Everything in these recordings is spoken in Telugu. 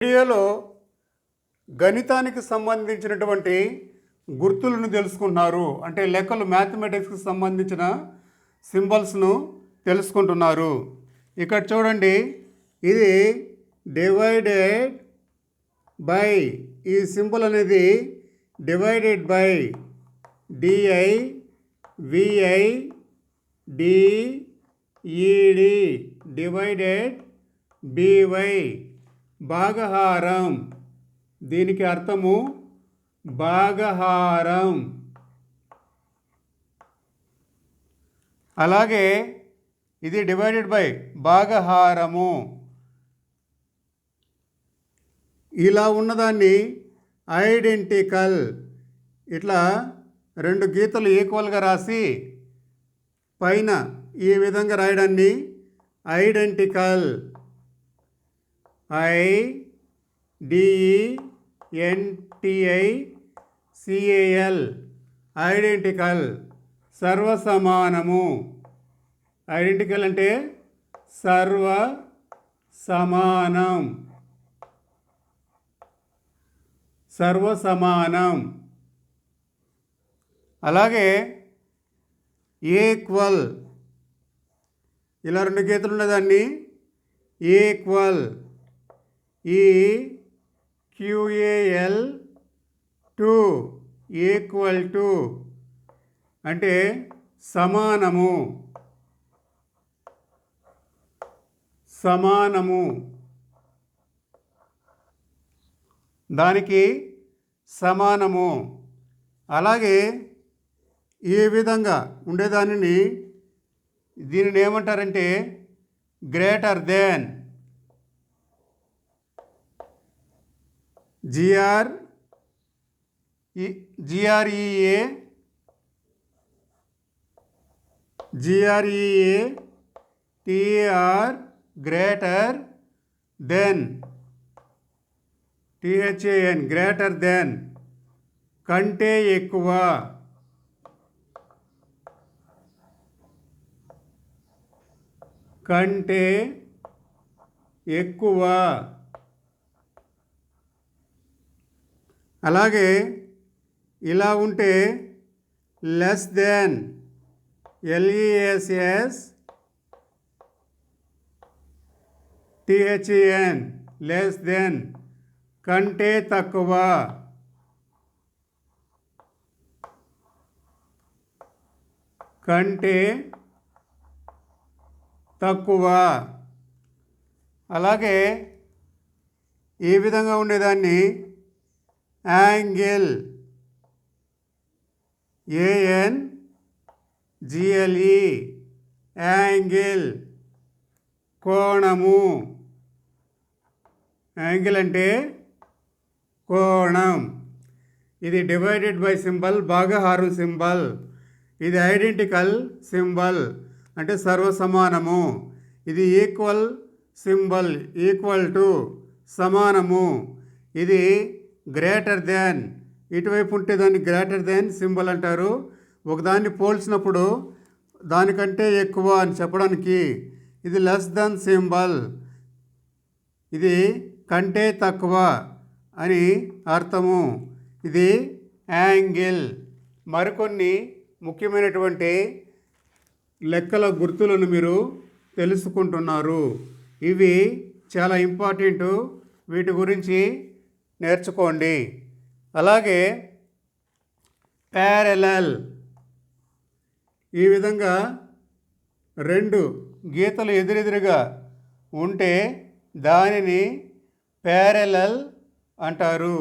వీడియోలో గణితానికి సంబంధించినటువంటి గుర్తులను తెలుసుకుంటున్నారు. అంటే లెక్కలు మ్యాథమెటిక్స్కి సంబంధించిన సింబల్స్ను తెలుసుకుంటున్నారు. ఇక్కడ చూడండి, ఇది డివైడెడ్ బై, ఈ సింబల్ అనేది divided by D I V I D E D divided B Y భాగహారం. దీనికి అర్థము భాగహారం. అలాగే ఇది డివైడెడ్ బై భాగహారము. ఇలా ఉన్నదాన్ని ఐడెంటికల్, ఇట్లా రెండు గీతలు ఈక్వల్గా రాసి పైన ఈ విధంగా రాయడాన్ని ఐడెంటికల్, IDENTICAL, ఐడెంటికల్, సర్వసమానము. ఐడెంటికల్ అంటే సర్వ సమానం, సర్వసమానం. అలాగే ఈక్వల్, ఇలా రెండు గీతలు ఉన్నదాన్ని equal, EQAL, to, equal to అంటే సమానము, సమానము. దానికి సమానము. అలాగే ఈ విధంగా ఉండేదానిని దీనిని ఏమంటారంటే greater than, GREATER, greater than, THAN, greater than, కంటే ఎక్కువ, కంటే ఎక్కువ. అలాగే ఇలా ఉంటే less than, LESS THEN, less than, కంటే తక్కువ, కంటే తక్కువ. అలాగే ఈ విధంగా ఉండేదాన్ని యాంగిల్, ANGLE, యాంగిల్, కోణము. యాంగిల్ అంటే కోణం. ఇది డివైడెడ్ బై సింబల్, భాగహారం సింబల్. ఇది ఐడెంటికల్ సింబల్ అంటే సర్వసమానము. ఇది ఈక్వల్ సింబల్, ఈక్వల్ టు, సమానము. ఇది గ్రేటర్ దెన్, ఇటువైపు ఉంటే దాన్ని గ్రేటర్ దెన్ సింబల్ అంటారు. ఒకదాన్ని పోల్చినప్పుడు దానికంటే ఎక్కువ అని చెప్పడానికి. ఇది లెస్ దెన్ సింబల్, ఇది కంటే తక్కువ అని అర్థము. ఇది యాంగిల్. మరికొన్ని ముఖ్యమైనటువంటి లెక్కల గుర్తులను మీరు తెలుసుకుంటున్నారు. ఇవి చాలా ఇంపార్టెంట్, వీటి గురించి నేర్చుకోండి. అలాగే ప్యారలల్, ఈ విధంగా రెండు గీతలు ఎదురెదురుగా ఉంటే దానిని ప్యారలల్ అంటారు.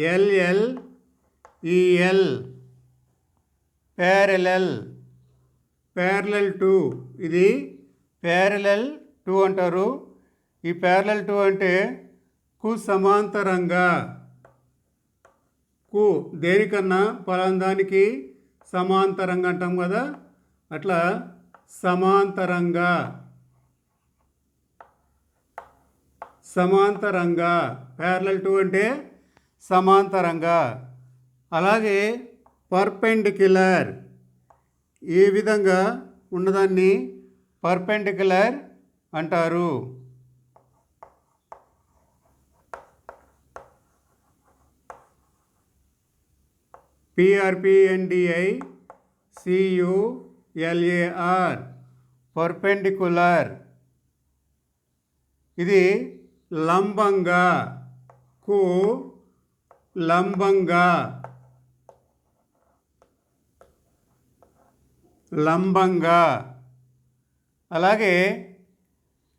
PARALLEL, parallel. ప్యారలల్ టు, ఇది ప్యారలల్ టు అంటారు. ఈ ప్యారలల్ టు అంటే కు సమాంతరంగా, కు దేనికన్నా పలాందానికి సమాంతరంగా అంటాం కదా, అట్లా సమాంతరంగా, సమాంతరంగా. ప్యారలల్ టు అంటే సమాంతరంగా. అలాగే పర్పెండిక్యులర్, ఈ విధంగా ఉన్నదాన్ని పర్పెండిక్యులర్ అంటారు. PRPNDICULAR perpendicular. ఇది లంబంగా, కు లంబంగా, లంబంగా. అలాగే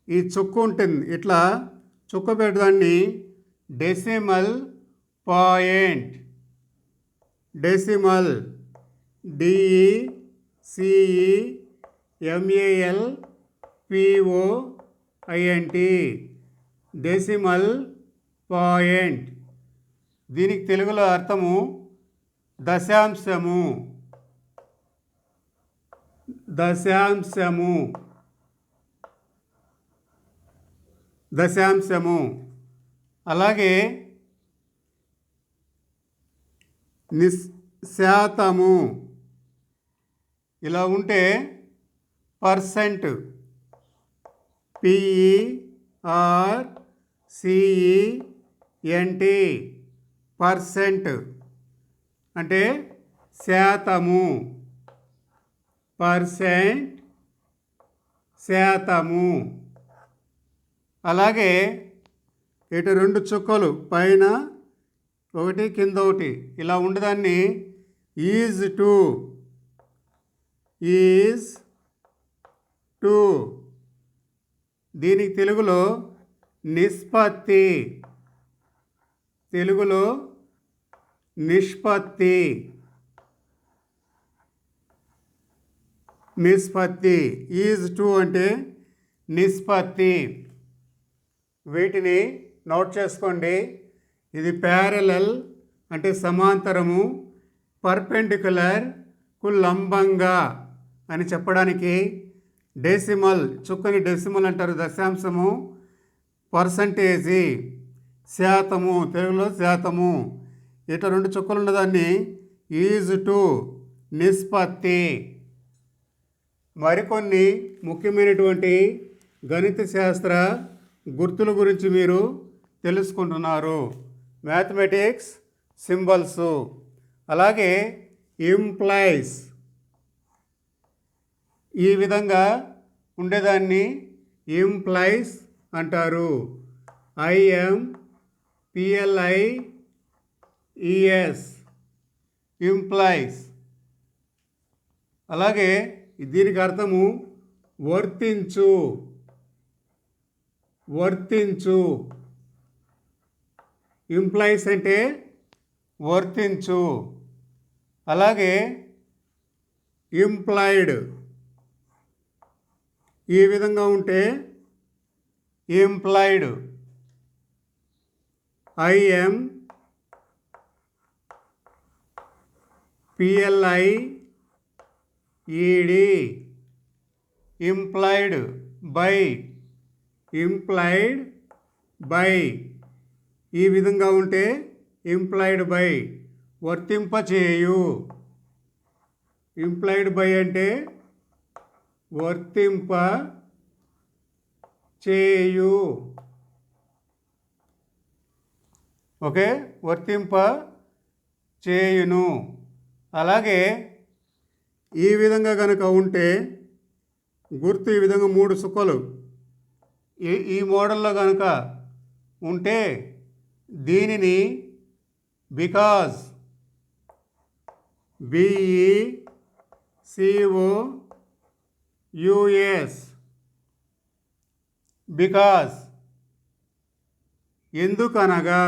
ఈ చుక్క ఉంటుంది, ఇట్లా చుక్క పెట్టడాన్ని decimal point, decimal, DECEMALPOINT, decimal point. దీనికి తెలుగులో అర్థము దశాంశము, దశాంశము, దశాంశము. అలాగే శాతము ఇలా ఉంటే పర్సెంట్, PERCENT, పర్సెంట్ అంటే శాతము, పర్సెంట్, శాతము. అలాగే ఇటు రెండు చుక్కలు పైన ఒకటి కింద ఒకటి ఇలా ఉండదాన్ని ఈజ్ టు, ఈజ్ టు. దీనికి తెలుగులో నిష్పత్తి, తెలుగులో నిష్పత్తి, నిష్పత్తి. ఈజ్ టు అంటే నిష్పత్తి. వీటిని నోట్ చేసుకోండి. ఇది ప్యారలల్ అంటే సమాంతరము, పర్పెండిక్యులర్ కు లంబంగా అని చెప్పడానికి, డెసిమల్ చుక్కని డెసిమల్ అంటారు దశాంశము, పర్సంటేజీ శాతము, తెలుగులో శాతము. ఇట్లా రెండు చుక్కలు ఉన్నదాన్ని ఈజ్ టు నిష్పత్తి. మరికొన్ని ముఖ్యమైనటువంటి గణిత శాస్త్ర గుర్తుల గురించి మీరు తెలుసుకుంటున్నారు. Mathematics symbols. అలాగే ఇంప్లైస్, ఈ విధంగా ఉండేదాన్ని ఇంప్లైస్ అంటారు. IMPLIES, implies. అలాగే దీనికి అర్థము వర్తించు, వర్తించు. ఇంప్లైస్ అంటే వర్తించు. అలాగే ఇంప్లాయిడ్ ఈ విధంగా ఉంటే implied, IMPLIED, implied by, implied by. ఈ విధంగా ఉంటే ఇంప్లాయిడ్ బై, వర్తింపచేయు. ఇంప్లాయిడ్ బై అంటే వర్తింప చేయు. ఓకే, వర్తింప చేయును. అలాగే ఈ విధంగా కనుక ఉంటే గుర్తు ఈ విధంగా మూడు చుక్కలు ఈ మోడల్లో కనుక ఉంటే దీనిని బికాజ్, BECOUS, బికాజ్, ఎందుకనగా.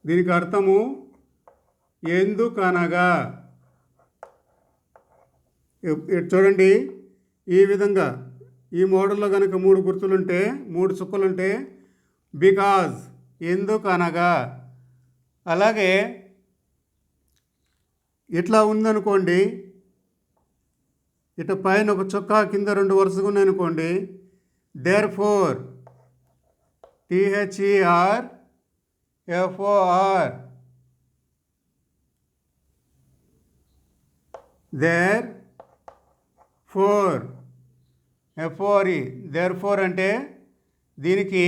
దీనికి అర్థము ఎందుకనగా. చూడండి, ఈ విధంగా ఈ మోడల్లో కనుక మూడు గుర్తులుంటే, మూడు చుక్కలుంటే బికాజ్, ఎందుకనగా. అలాగే ఇట్లా ఉందనుకోండి, ఇటు పైన ఒక చుక్క కింద రెండు వరుసగా ఉన్నాయనుకోండి, therefore, THERFOR, therefore. F O R E therefore అంటే దీనికి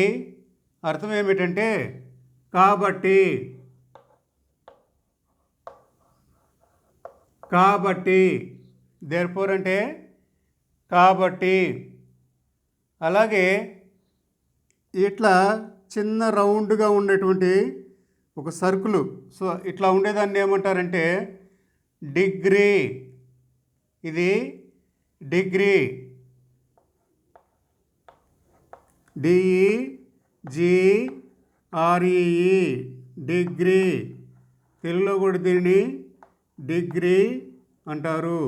అర్థం ఏమిటంటే కాబట్టి. కాబట్టి దేర్ ఫోర్ అంటే కాబట్టి. అలాగే ఇట్లా చిన్న రౌండ్గా ఉండేటువంటి ఒక సర్కిల్, సో ఇట్లా ఉండేదాన్ని ఏమంటారంటే డిగ్రీ. ఇది డిగ్రీ, డిఈజిఆర్ఈఈ డిగ్రీ. తెలుగులో కూడా దీనిని డిగ్రీ అంటారు.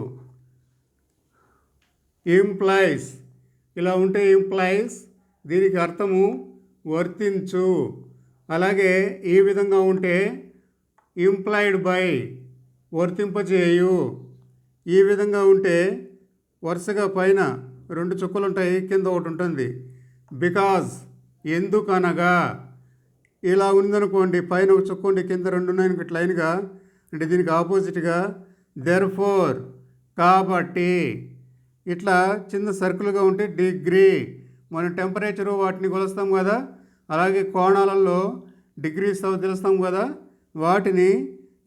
ఇంప్లైస్ ఇలా ఉంటే ఇంప్లైస్ దీనికి అర్థము వర్తించు. అలాగే ఈ విధంగా ఉంటే ఇంప్లాయిడ్ బై వర్తింపజేయు. ఈ విధంగా ఉంటే వరుసగా పైన 2 చుక్కలు ఉంటాయి, కింద ఒకటి ఉంటుంది. బికాజ్ ఎందుకనగా. ఇలా ఉందనుకోండి, పైన ఒక చుక్క ఉండి కింద 2 ఉన్నాయి ఇట్లా లైన్గా, అంటే దీనికి ఆపోజిట్గా దేర్ ఫోర్ కాబట్టి. ఇట్లా చిన్న సర్కిల్గా ఉంటే డిగ్రీ. మనం టెంపరేచరు వాటిని కొలుస్తాం కదా, అలాగే కోణాలలో డిగ్రీస్ తెలుస్తాం కదా, వాటిని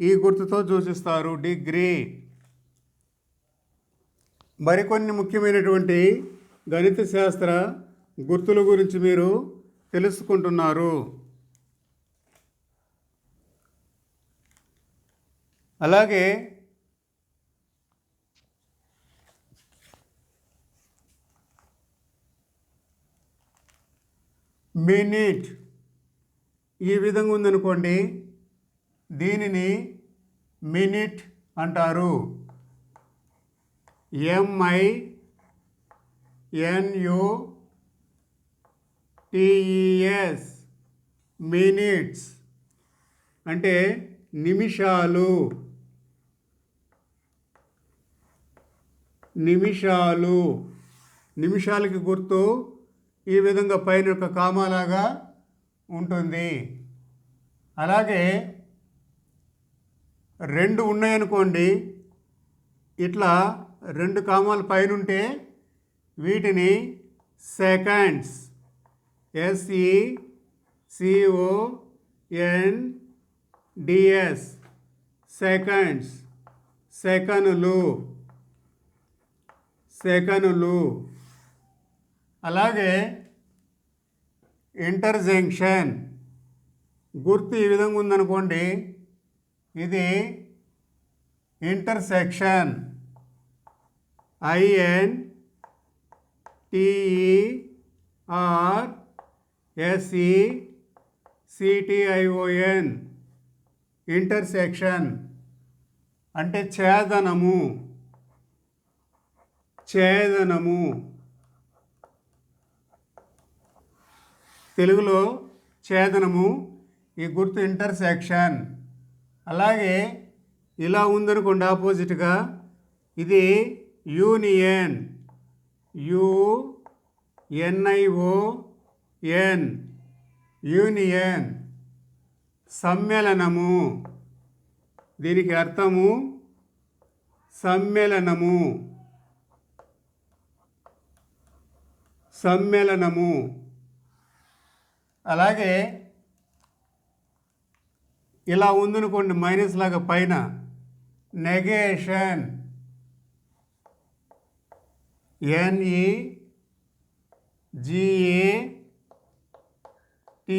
ఈ గుర్తుతో సూచిస్తారు, డిగ్రీ. మరికొన్ని ముఖ్యమైనటువంటి గణిత శాస్త్ర గుర్తుల గురించి మీరు తెలుసుకుంటున్నారు. అలాగే మినిట్ ఈ విధంగా ఉందనుకోండి, దీనిని మినిట్ అంటారు. MINUTES మినిట్స్ అంటే నిమిషాలు. నిమిషాలకి గుర్తు ఈ విధంగా పైన ఒక కామాలాగా ఉంటుంది. అలాగే 2 ఉన్నాయనుకోండి, ఇట్లా 2 కామాలు పైన ఉంటే వీటిని సెకండ్స్, SECONDS సెకండ్స్, సెకనులు. అలాగే ఇంటర్జెక్షన్ గుర్తు ఈ విధంగా ఉందనుకోండి, ఇది ఇంటర్సెక్షన్, INTERSECTION ఇంటర్సెక్షన్ అంటే ఛేదనము. తెలుగులో ఛేదనము, ఈ గుర్తు ఇంటర్సెక్షన్. అలాగే ఇలా ఉందనుకోండి ఆపోజిట్గా, ఇది యూనియన్, UNION యూనియన్. సమ్మేళనము దీనికి అర్థము సమ్మేళనము. అలాగే ఇలా ఉందనుకోండి మైనస్ లాగా పైన, నెగేషన్,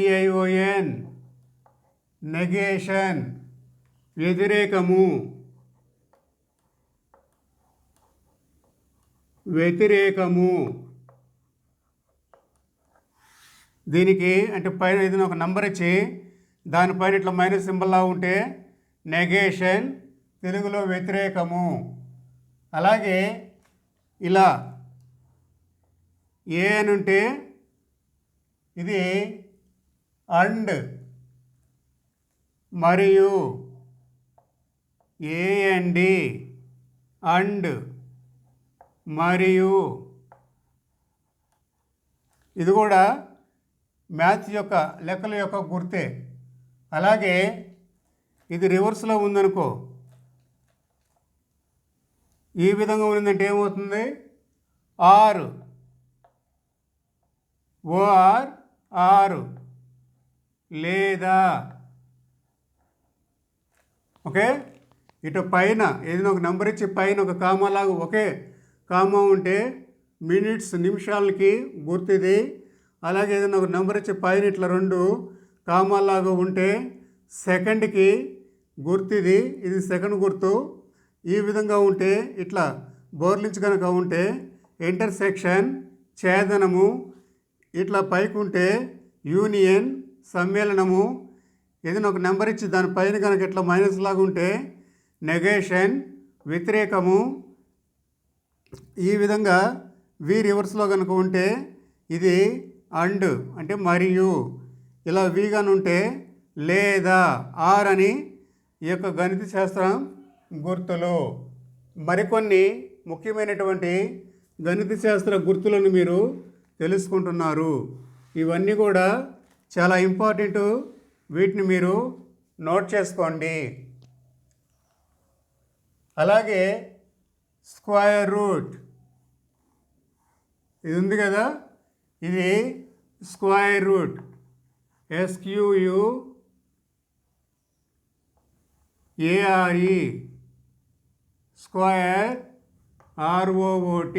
NEGATION నెగేషన్ వ్యతిరేకము. దీనికి అంటే పైన ఏదైనా ఒక నంబర్ ఇచ్చి దానిపైన ఇట్లా మైనస్ సింబల్లా ఉంటే నెగేషన్, తెలుగులో వ్యతిరేకము. అలాగే ఇలా ఏ అని ఉంటే ఇది అండ్ మరియు, AND అండ్ మరియు. ఇది కూడా మ్యాథ్స్ యొక్క లెక్కల యొక్క గుర్తే. అలాగే ఇది రివర్స్లో ఉందనుకో, ఈ విధంగా ఉందంటే ఏమవుతుంది, ఆర్ ఓఆర్ ఆరు లేదా. ఓకే, ఇటు పైన ఏదైనా ఒక నెంబర్ ఇచ్చి పైన ఒక కామాలాగా ఒకే కామా ఉంటే మినిట్స్ నిమిషాలకి గుర్తుది. అలాగే ఏదైనా ఒక నెంబర్ ఇచ్చి పైన ఇట్లా రెండు కామాలాగా ఉంటే సెకండ్కి గుర్తుది, ఇది సెకండ్ గుర్తు. ఈ విధంగా ఉంటే ఇట్లా బోర్లించి కనుక ఉంటే ఇంటర్సెక్షన్ ఛేదనము, ఇట్లా పైకి ఉంటే యూనియన్ సమ్మేళనము. ఏదైనా ఒక నెంబర్ ఇచ్చి దానిపైన కనుక ఇట్లా మైనస్ లాగా ఉంటే నెగేషన్ వ్యతిరేకము. ఈ విధంగా వి రివర్స్లో కనుక ఉంటే ఇది అండ్ అంటే మరియు. ఇలా వి గాని ఉంటే లేదా ఆర్ అని ఈ యొక్క గణిత శాస్త్రం గుర్తులు. మరికొన్ని ముఖ్యమైనటువంటి గణిత శాస్త్ర గుర్తులను మీరు తెలుసుకుంటున్నారు. ఇవన్నీ కూడా చాలా ఇంపార్టెంట్, వీటిని మీరు నోట్ చేసుకోండి. అలాగే స్క్వేర్ రూట్ ఇది ఉంది కదా, ఇది square root SQUARE, square ROOT,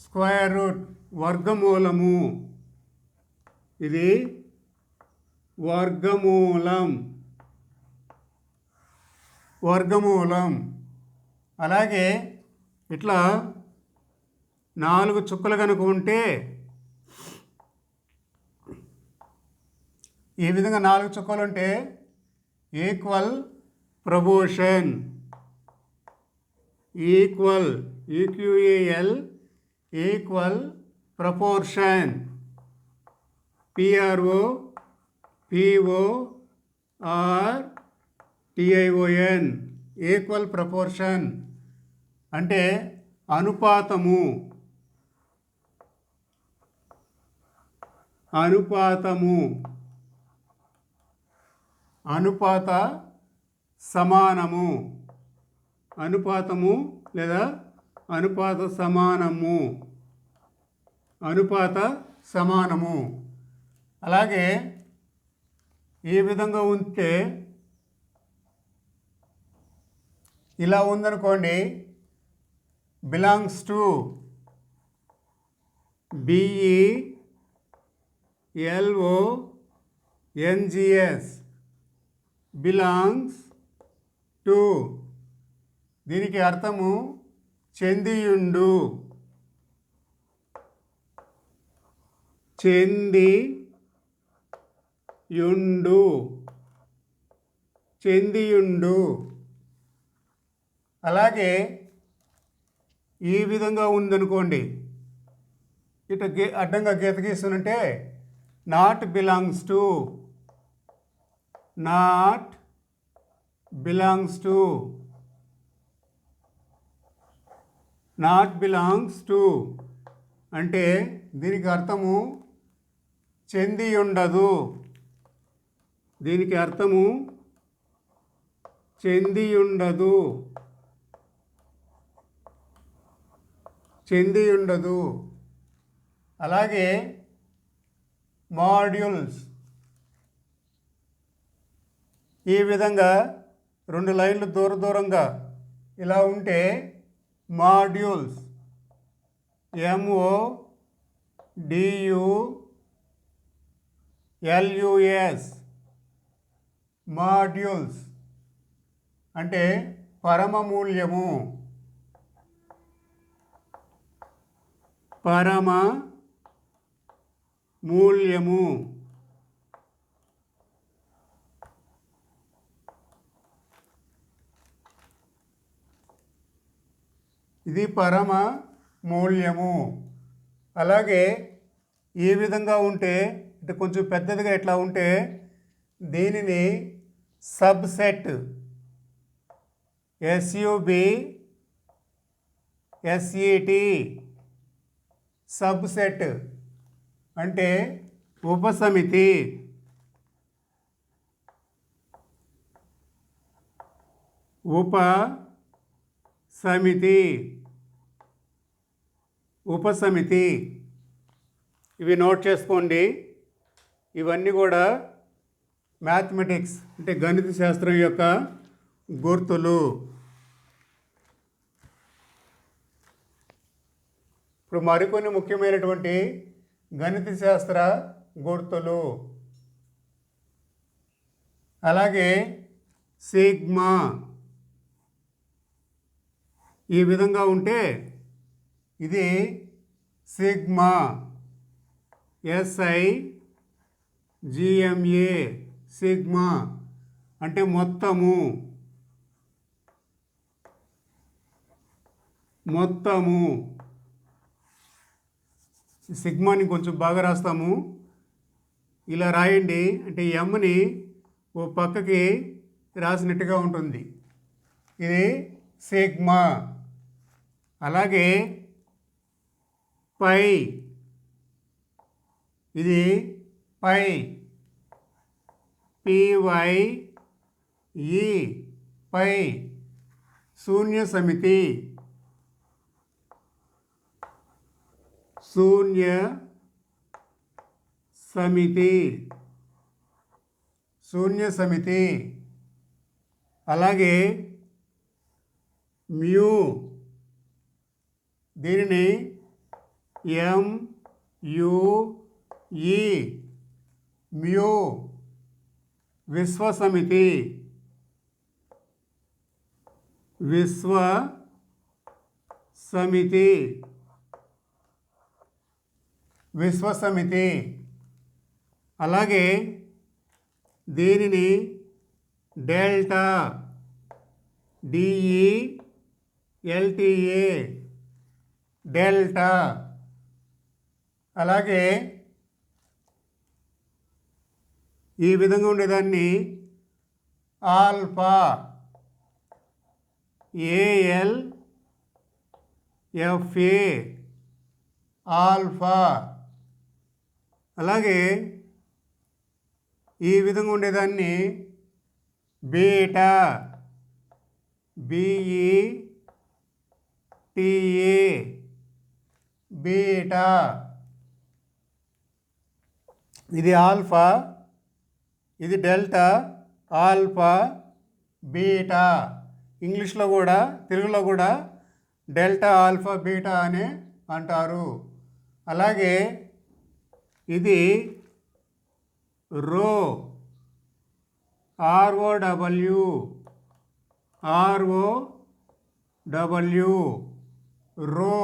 square root వర్గమూలము. ఇది వర్గమూలం. అలాగే ఇట్లా 4 చుక్కలు కనుక ఉంటే ఈ విధంగా 4 చుక్కలు ఉంటే equal proportion. Equal EQUAL equal proportion PROPORTION equal proportion అంటే అనుపాతము. అనుపాత సమానము. అనుపాతము లేదా అనుపాత సమానము. అలాగే ఈ విధంగా ఉంటే ఇలా ఉందనుకోండి, belongs to BELONGS belongs to. దీనికి అర్థము చెందియుండు. చెందియుండు. అలాగే ఈ విధంగా ఉందనుకోండి, ఇటు అడ్డంగా గీత గీస్తున్నంటే నాట్ బిలాంగ్స్ టు అంటే దీనికి అర్థము చెంది ఉండదు. చెంది ఉండదు. అలాగే మాడ్యూల్స్ ఈ విధంగా 2 లైన్లు దూరంగా ఇలా ఉంటే మాడ్యూల్స్ MODULUS మాడ్యూల్స్ అంటే పరమమూల్యము. ఇది పరమ మూల్యము. అలాగే ఈ విధంగా ఉంటే ఇటు కొంచెం పెద్దదిగా ఇట్లా ఉంటే దీనిని సబ్సెట్ SUBSET సబ్సెట్ అంటే ఉపసమితి. ఉపసమితి. ఇవి నోట్ చేసుకోండి. ఇవన్నీ కూడా మ్యాథమెటిక్స్ అంటే గణిత శాస్త్రం యొక్క గుర్తులు. ఇప్పుడు మరికొన్ని ముఖ్యమైనటువంటి గణిత శాస్త్ర గుర్తులు. అలాగే సిగ్మా ఈ విధంగా ఉంటే ఇది సిగ్మా, SIGMA, సిగ్మా అంటే మొత్తము. సిగ్మాని కొంచెం బాగా రాస్తాము. ఇలా రాయండి అంటే ఎమ్ని ఓ పక్కకి రాసినట్టుగా ఉంటుంది. ఇది సిగ్మా. అలాగే పై, ఇది పై, PYE, పై. శూన్య సమితి, శూన్య సమితి. అలాగే మ్యూ, దీనిని MUE, మ్యూ, విశ్వ సమితి. అలాగే దీనిని డెల్టా, DELTA, డెల్టా. అలాగే ఈ విధంగా ఉండేదాన్ని ఆల్ఫా, ALFA, ఆల్ఫా. అలాగే ఈ విధంగా ఉండేదాన్ని బీటా, BETA, బీటా. ఇది ఆల్ఫా, ఇది డెల్టా, ఆల్ఫా, బీటా. ఇంగ్లీష్లో కూడా తెలుగులో కూడా డెల్టా, ఆల్ఫా, బీటా అని అంటారు. అలాగే ఇది రో, ROW, రో.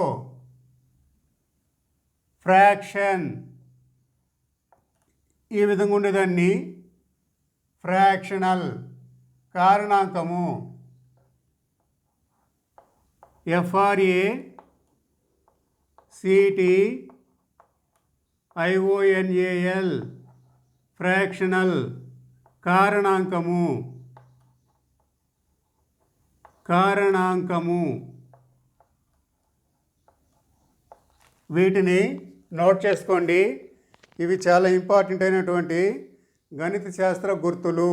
ఫ్రాక్షన్, ఈ విధంగా ఉండేదాన్ని ఫ్రాక్షనల్, కారణాంకము. FRACTIONAL, ఫ్రాక్షనల్, కారణాంకము. వీటిని నోట్ చేసుకోండి. ఇవి చాలా ఇంపార్టెంట్ అయినటువంటి గణిత శాస్త్ర గుర్తులు.